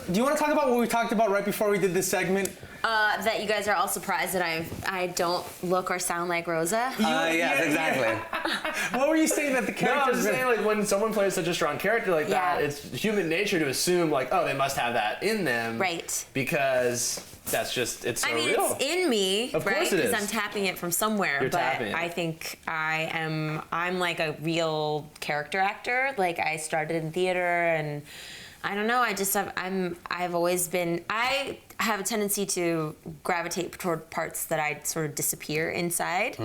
Do you want to talk about what we talked about right before we did this segment? That you guys are all surprised that I don't look or sound like Rosa. Yes, exactly. What were you saying that the character? No, I was just saying, like, when someone plays such a strong character like that, it's human nature to assume, like, oh, they must have that in them. Right. Because that's just, it's so real. It's in me, Of right? course it is. Because I'm tapping it from somewhere. You're but tapping it. I think I'm like a real character actor. Like, I started in theater, and I don't know. I've always been. I have a tendency to gravitate toward parts that I sort of disappear inside,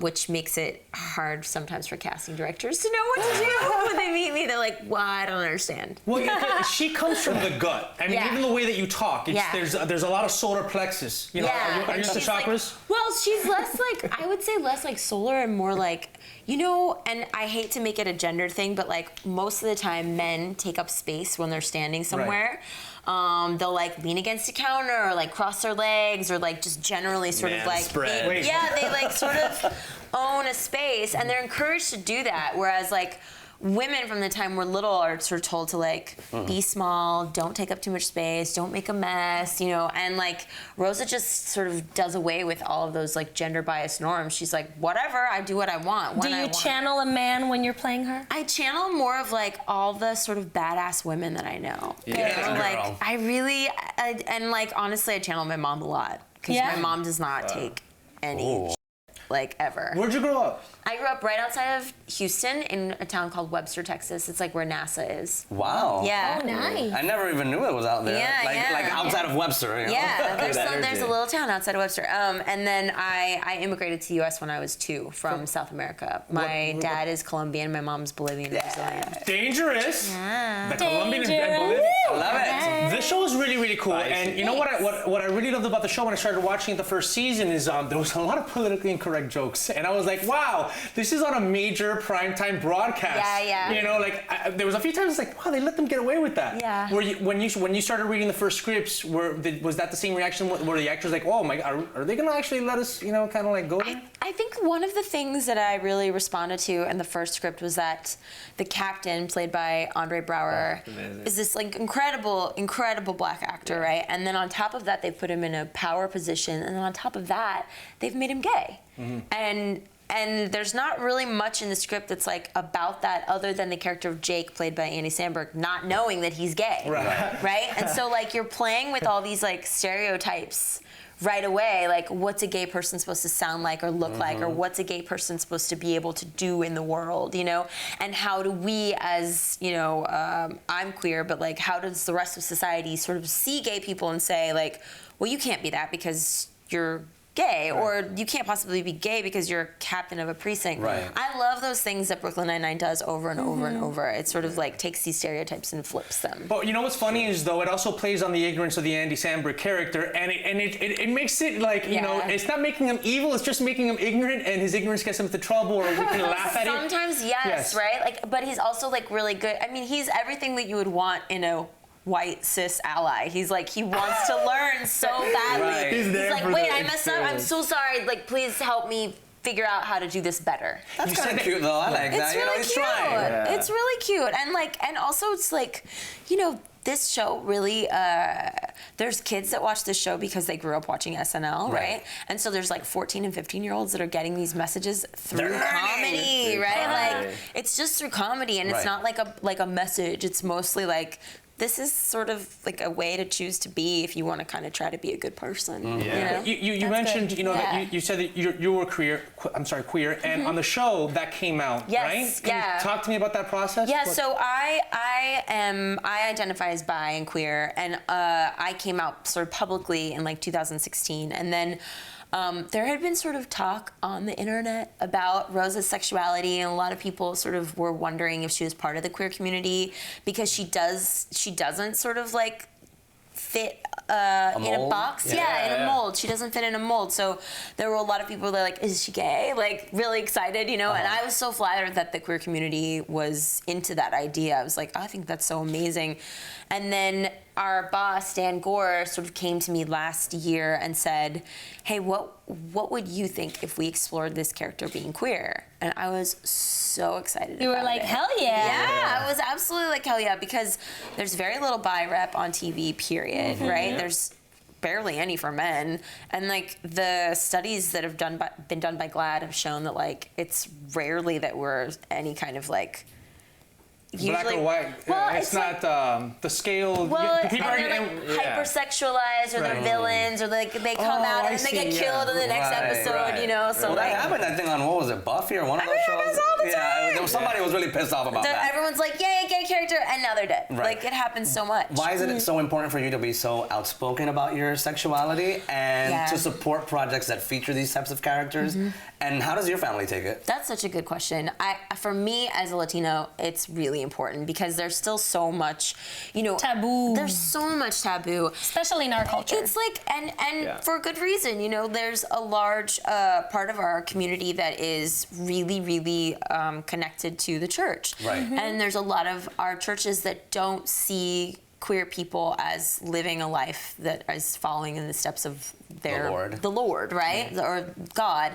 which makes it hard sometimes for casting directors to know what to do when they meet me. They're like, "Well, I don't understand." Well, she comes from the gut. I mean, even the way that you talk, there's a lot of solar plexus. You know, are you into chakras? Well, she's less like, I would say less like solar and more like, you know, and I hate to make it a gender thing, but like most of the time men take up space when they're standing somewhere. Right. They'll like lean against a counter or like cross their legs or like just generally sort of like, they like sort of own a space and they're encouraged to do that. Whereas like women from the time we're little are sort of told to like be small, don't take up too much space, don't make a mess, you know, and like Rosa just sort of does away with all of those like gender biased norms. She's like, whatever, I do what I want. Do you channel a man when you're playing her? I channel more of like all the sort of badass women that I know. Yeah, like I really, and like honestly, I channel my mom a lot because my mom does not take any like ever. Where'd you grow up? I grew up right outside of Houston in a town called Webster, Texas. It's like where NASA is. Wow. Yeah. Oh, nice. I never even knew it was out there. Like outside of Webster. You know? Yeah, there's a little town outside of Webster. And then I immigrated to the U.S. when I was 2 from South America. My dad is Colombian, my mom's Bolivian and Brazilian. Dangerous. Yeah. The Colombian and Bolivian. I love it. This show is really, really cool. And you know what I really loved about the show when I started watching it the first season is there was a lot of politically incorrect jokes. And I was like, wow, this is on a major primetime broadcast. Yeah. You know, like there was a few times like, wow, they let them get away with that. Yeah. When you started reading the first scripts, was that the same reaction? Were the actors like, oh my God, are they gonna actually let us, you know, kind of like go there? I think one of the things that I really responded to in the first script was that the captain, played by Andre Braugher, is this like incredible black actor, right? And then on top of that, they put him in a power position, and then on top of that, they've made him gay. And there's not really much in the script that's like about that other than the character of Jake, played by Andy Samberg, not knowing that he's gay. Right? And so like you're playing with all these like stereotypes right away, like what's a gay person supposed to sound like or look like, or what's a gay person supposed to be able to do in the world, you know? And how do we as, you know, I'm queer, but like how does the rest of society sort of see gay people and say like, well, you can't be that because you're gay, or you can't possibly be gay because you're a captain of a precinct. I love those things that Brooklyn Nine-Nine does over and over and over. It sort of like takes these stereotypes and flips them. But you know what's funny is though, it also plays on the ignorance of the Andy Samberg character, and it makes it like, you know, it's not making him evil, it's just making him ignorant, and his ignorance gets him into trouble, or we can laugh at it. Sometimes, yes, right? Like, but he's also like really good. I mean, he's everything that you would want in a white cis ally. He's like, he wants to learn so badly. He's like, wait, I messed up. I'm so sorry. Like, please help me figure out how to do this better. That's kind of cute though. I like that. It's really he's cute. trying. It's really cute. And like, and also it's like, you know, this show really, there's kids that watch this show because they grew up watching SNL, right? And so there's like 14 and 15-year-olds that are getting these messages through comedy, right? Like, it's just through comedy, and it's not like a message. It's mostly like, this is sort of like a way to choose to be if you want to kind of try to be a good person. You know? You mentioned, you know, that you said that you were queer, and on the show that came out, right? Can you talk to me about that process? Yeah, so I identify as bi and queer, and I came out sort of publicly in like 2016, and then there had been sort of talk on the internet about Rosa's sexuality, and a lot of people sort of were wondering if she was part of the queer community because she doesn't sort of like fit in a box. In a mold. She doesn't fit in a mold. So there were a lot of people that were like, is she gay? Like really excited, you know? And I was so flattered that the queer community was into that idea. I was like, I think that's so amazing. And then our boss, Dan Gore, sort of came to me last year and said, hey, what would you think if we explored this character being queer? and I was so excited. You were like, hell yeah. Yeah, I was absolutely like, hell yeah, because there's very little bi rep on TV, period, right? There's barely any for men, and like the studies that have been done by GLAAD have shown that like it's rarely that we're any kind of like black or white. Well, it's not the scale. Well, people and they're like hypersexualized, or they're villains, or like they come out and they get killed in the next episode, you know. So well, like, that happened, I think, on what was it, Buffy or one of those shows? Happens all the time. There was somebody who was really pissed off about that. Everyone's like, yay, gay character, and now they're dead. Like it happens so much. Why is it so important for you to be so outspoken about your sexuality and to support projects that feature these types of characters? And how does your family take it? That's such a good question. For me as a Latino, it's really important because there's still so much, you know, taboo. There's so much taboo, especially in our culture. It's like, and for good reason. You know, there's a large part of our community that is really, really connected to the church, right? And there's a lot of our churches that don't see queer people as living a life that is following in the steps of the Lord, right? Or God.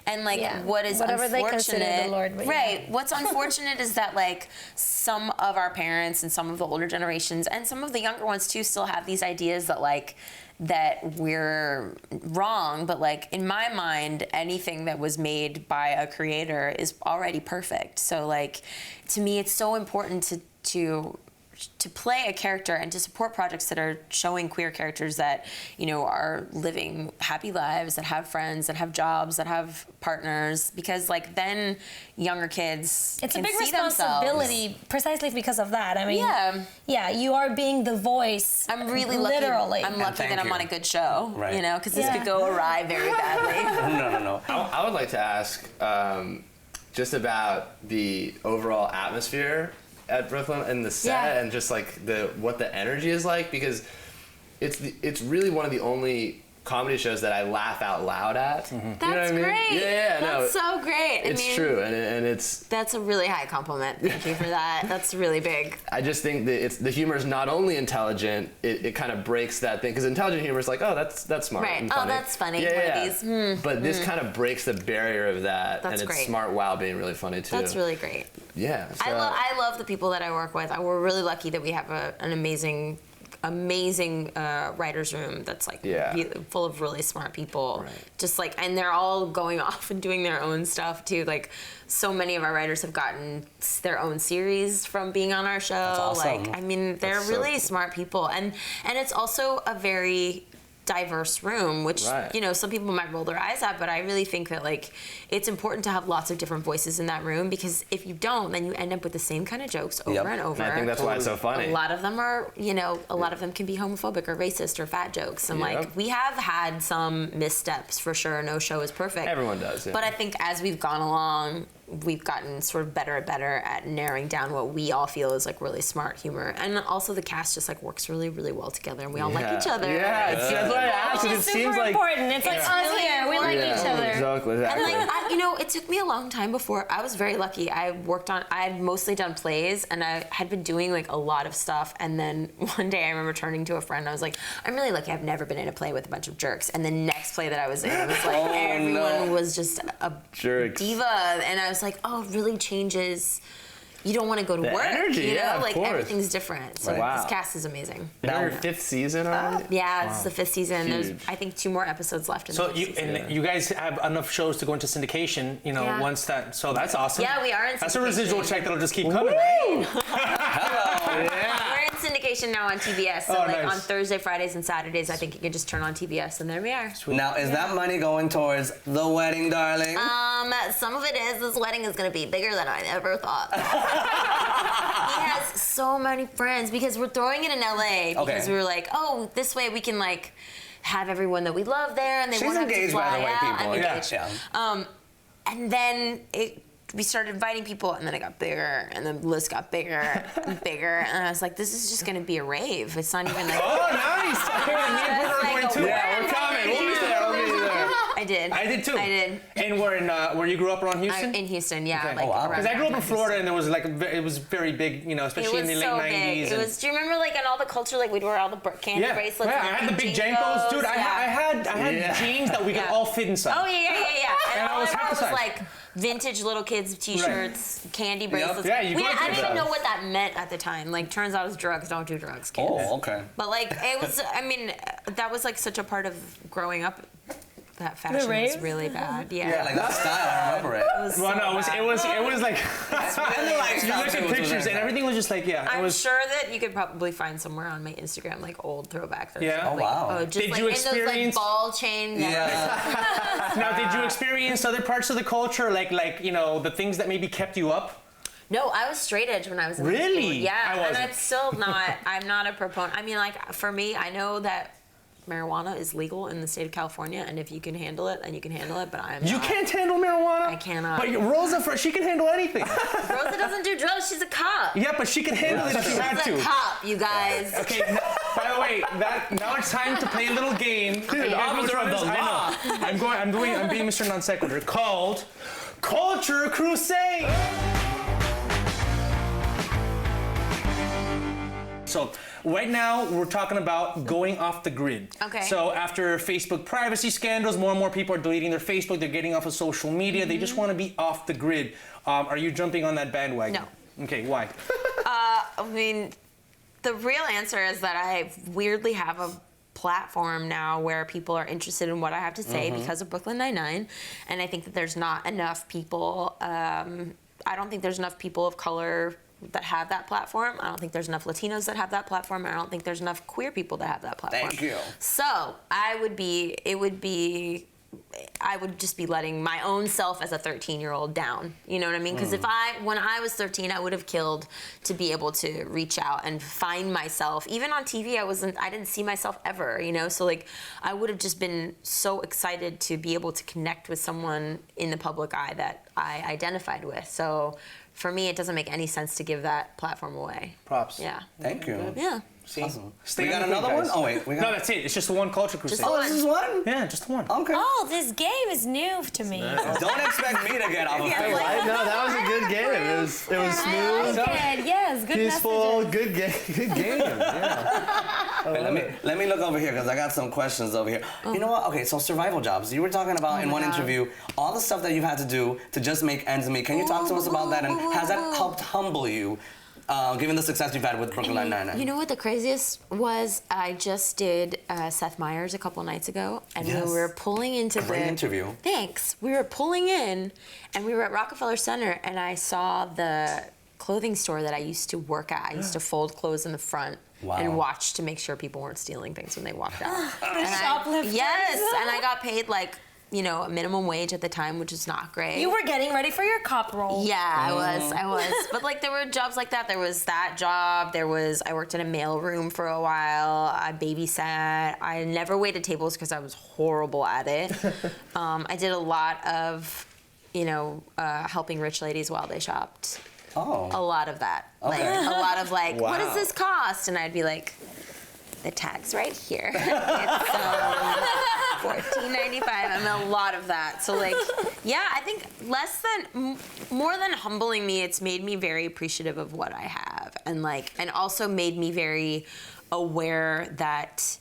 And like what is whatever unfortunate, they consider the Lord, right? What's unfortunate is that like some of our parents and some of the older generations and some of the younger ones too still have these ideas that like that we're wrong, but like in my mind, anything that was made by a creator is already perfect. So like to me, it's so important to play a character and to support projects that are showing queer characters that, you know, are living happy lives, that have friends, that have jobs, that have partners, because like then younger kids it's can a big see responsibility themselves. Precisely because of that. I mean, you are being the voice. I'm really literally. I'm lucky that I'm on a good show, right? You know, because this could go awry very badly. No. I would like to ask just about the overall atmosphere at Brooklyn and the set and just like what the energy is like, because it's really one of the only comedy shows that I laugh out loud at. That's you know what I mean? great. Yeah, that's so great. It's true, and it's. That's a really high compliment. Thank you for that. That's really big. I just think that the humor is not only intelligent, it kind of breaks that thing, because intelligent humor is like, oh, that's smart. Right. And Oh, funny. that's funny. Yeah. One of these. But this kind of breaks the barrier of that, That's and it's great. smart while being really funny too. That's really great. Yeah. So, I love the people that I work with. We're really lucky that we have an amazing writer's room that's like full of really smart people. Right. Just like, and they're all going off and doing their own stuff too. Like, so many of our writers have gotten their own series from being on our show. That's awesome. Like, I mean, they're really smart people, and it's also a very diverse room, which you know, some people might roll their eyes at, but I really think that like it's important to have lots of different voices in that room, because if you don't, then you end up with the same kind of jokes over and over. And I think that's why it's so funny. A lot of them are, you know, a lot of them can be homophobic or racist or fat jokes, and like we have had some missteps for sure. No show is perfect. Everyone does. Yeah. But I think as we've gone along, we've gotten sort of better and better at narrowing down what we all feel is like really smart humor, and also the cast just like works really, really well together, and we all like each other. Yeah, that's what I asked. Which is super important. It's like us here. We like each other. Exactly. And like, you know, it took me a long time before. I was very lucky. I had mostly done plays, and I had been doing like a lot of stuff. And then one day I remember turning to a friend. I was like, I'm really lucky. I've never been in a play with a bunch of jerks. And the next play that I was in, it was like everyone was just a diva, and I was like, oh, it really changes. You don't want to go to work. Energy, you know, like of course. everything's different. So this cast is amazing. Now your 5th season already? Yeah, it's the 5th season. Huge. There's I think 2 more episodes left in the 5th season. And you guys have enough shows to go into syndication, you know, once that, so that's awesome. Yeah, we are in syndication. That's a residual check that'll just keep coming, right? Hello. We're in syndication now on TBS. So like on Thursday, Fridays, and Saturdays, I think you can just turn on TBS, and there we are. Now, is that money going towards the wedding, darling? Some of it is. This wedding is going to be bigger than I ever thought. He has so many friends, because we're throwing it in LA, because we were like, oh, this way we can like have everyone that we love there, and they won't have to fly out. I'm engaged. Yeah. And then we started inviting people, and then it got bigger, and the list got bigger and bigger, and I was like, this is just going to be a rave. It's not even like... Oh, nice! Yeah, we're coming. We'll be there. I did. I did too. I did. And where you grew up around Houston? In Houston, yeah. Okay. Like, oh, wow. Because I grew up in Houston. Florida, and there was like it was very big, you know, especially in the late '90s. It was. Do you remember like in all the culture, like we'd wear all the candy bracelets? Yeah, and I had the big Jinkos? Jankos, dude. I had jeans that we could all fit inside. Oh yeah. And all I half bought the was size. like vintage little kids T-shirts, candy bracelets. Yeah, you I didn't even know those. what that meant at the time. Like, turns out it's drugs. Don't do drugs, kids. Oh, okay. But like, it was. I mean, that was like such a part of growing up. That fashion was raves? really bad. Yeah. Yeah, like that style, I remember it. Well, no, it was like you lifestyle look too, at was pictures and everything was just like I'm sure that you could probably find somewhere on my Instagram like old throwbacks. Yeah. Oh, wow. Just Did like you in those like experience- ball chain. Yeah. Now, did you experience other parts of the culture, like you know, the things that maybe kept you up? No, I was straight edge when I was in Really? school. Yeah, I wasn't. and I'm still not. I'm not a proponent. I mean, like for me, I know that marijuana is legal in the state of California, and if you can handle it, then you can handle it. But I'm. You not. can't handle marijuana. I cannot. But Rosa, she can handle anything. Rosa doesn't do drugs. She's a cop. Yeah, but she can handle it if she had She's a to. cop, you guys. Okay. By the way, now it's time to play a little game. Dude, officer of the law. I know. I'm being Mr. Non Sequitur, called Culture Crusade. So right now we're talking about going off the grid. Okay. So after Facebook privacy scandals, more and more people are deleting their Facebook. They're getting off of social media. They just want to be off the grid. Are you jumping on that bandwagon? No. Okay. Why? I mean, the real answer is that I weirdly have a platform now where people are interested in what I have to say because of Brooklyn Nine-Nine, and I think that there's not enough people. I don't think there's enough people of color that have that platform. I don't think there's enough Latinos that have that platform. I don't think there's enough queer people that have that platform. Thank you. So I would just be letting my own self as a 13-year-old down. You know what I mean? Because when I was 13, I would have killed to be able to reach out and find myself. Even on TV, I didn't see myself ever, you know? So like, I would have just been so excited to be able to connect with someone in the public eye that I identified with. So for me, it doesn't make any sense to give that platform away. Props. Yeah. Thank you. Yeah. See? Awesome. Stay We got on the another grid, one? guys. Oh, wait. No, that's it. It's just the one Culture Crusade. Just Oh, this is one? Yeah, just the one. Okay. Oh, this game is new to me. Don't expect me to get off of Facebook. No, that was a good game. It was smooth, I like it. Yes, good peaceful, messages. good game. Good game. Yeah. Wait, let me look over here because I got some questions over here. You know what? Okay, so survival jobs. You were talking about in one interview all the stuff that you've had to do to just make ends meet. Can you talk to us about that? And has that helped humble you, given the success you've had with Brooklyn Nine-Nine? You know what the craziest was? I just did Seth Meyers a couple nights ago, and Yes. we were pulling into Great interview. Thanks. We were pulling in, and we were at Rockefeller Center, and I saw the clothing store that I used to work at. I used to fold clothes in the front. Wow. And watch to make sure people weren't stealing things when they walked out. Shoplifters. Yes, and I got paid like, a minimum wage at the time, which is not great. You were getting ready for your cop role. Yeah, I was. But like there were jobs like that. There was that job. I worked in a mail room for a while. I babysat. I never waited tables because I was horrible at it. I did a lot of, helping rich ladies while they shopped. Oh. A lot of that. Okay. Like a lot of like, what does Wow. this cost? And I'd be like, the tag's right here. It's $14.95. I'm a lot of that. So like, yeah, I think more than humbling me, it's made me very appreciative of what I have, and also made me very aware that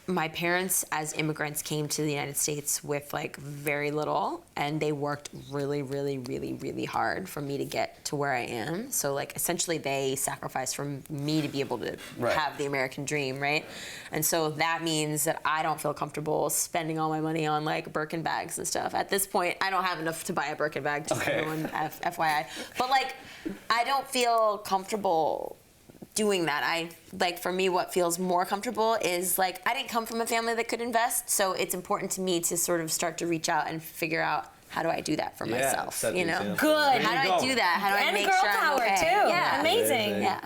my parents as immigrants came to the United States with like very little, and they worked really, really, really, really hard for me to get to where I am. So like essentially they sacrificed for me to be able to have the American dream, right? And so that means that I don't feel comfortable spending all my money on like Birkin bags and stuff. At this point, I don't have enough to buy a Birkin bag, just everyone FYI. But like, I don't feel comfortable doing that. For me, what feels more comfortable is like, I didn't come from a family that could invest, so it's important to me to sort of start to reach out and figure out how do I do that for myself, set the example. Good. How do I do that? How do I And make girl sure I'm power okay? too. Yeah. Amazing. Yeah.